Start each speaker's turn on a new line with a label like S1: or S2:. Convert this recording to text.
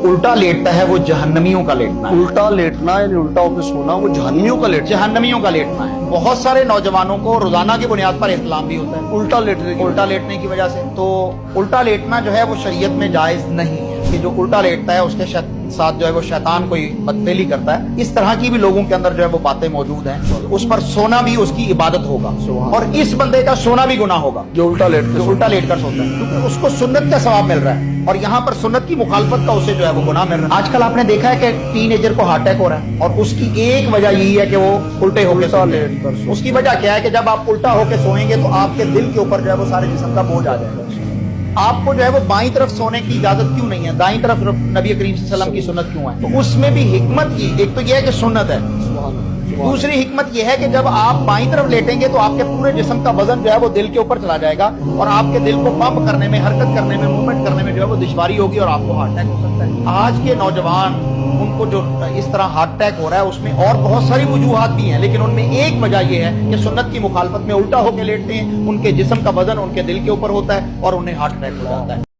S1: उल्टा लेटता है वो जहन्नमियों का लेटना है।
S2: उल्टा लेटना यानी उल्टा होकर सोना वो जहन्नमियों का लेटना
S1: जहन्नमियों का लेटना है। बहुत सारे नौजवानों को रोजाना की बुनियाद पर इस्लाम भी होता है उल्टा लेटने की वजह से। तो उल्टा लेटना जो है वो शरीयत में जायज नहीं है कि जो उल्टा लेटता है उसके साथ जो है वो शैतान कोई बदफेली करता है। इस तरह की भी लोगों के अंदर जो है वो बातें मौजूद हैं। उस पर सोना भी उसकी इबादत होगा और इस बंदे का सोना भी गुनाह होगा
S2: जो उल्टा लेट
S1: कर सोता है, क्योंकि उसको सुन्नत का सवाब मिल रहा है और यहाँ पर सुन्नत की मुखालफत का उसे जो है वो गुनाह मिल रहा है। आजकल आपने देखा है कि टीनेजर को हार्ट अटैक हो रहा है और उसकी एक वजह यही है कि वो उल्टे होकर लेट कर। उसकी वजह क्या है कि जब आप उल्टा होकर सोएंगे तो आपके दिल के ऊपर जो है वो सारे जिस्म का बोझ आ जाएगा। आपको जो है वो बाईं तरफ सोने की इजाजत क्यों नहीं है, दाईं तरफ नबी करीम सल्लल्लाहु अलैहि वसल्लम की सुन्नत क्यों है? तो उसमें भी हिकमत की एक तो यह है कि सुन्नत है, दूसरी हिकमत यह है कि जब आप बाईं तरफ लेटेंगे तो आपके पूरे जिस्म का वजन जो है वो दिल के ऊपर चला जाएगा और आपके दिल को पंप करने में, हरकत करने में, मूवमेंट करने में जो है वो दुश्वारी होगी और आपको हार्ट अटैक हो सकता है। आज के नौजवान उनको जो इस तरह हार्ट अटैक हो रहा है उसमें और बहुत सारी वजूहात भी हैं, लेकिन उनमें एक वजह यह है कि सुन्नत की मुखालफत में उल्टा होकर लेटते हैं, उनके जिस्म का वजन उनके दिल के ऊपर होता है और उन्हें हार्ट अटैक हो जाता है।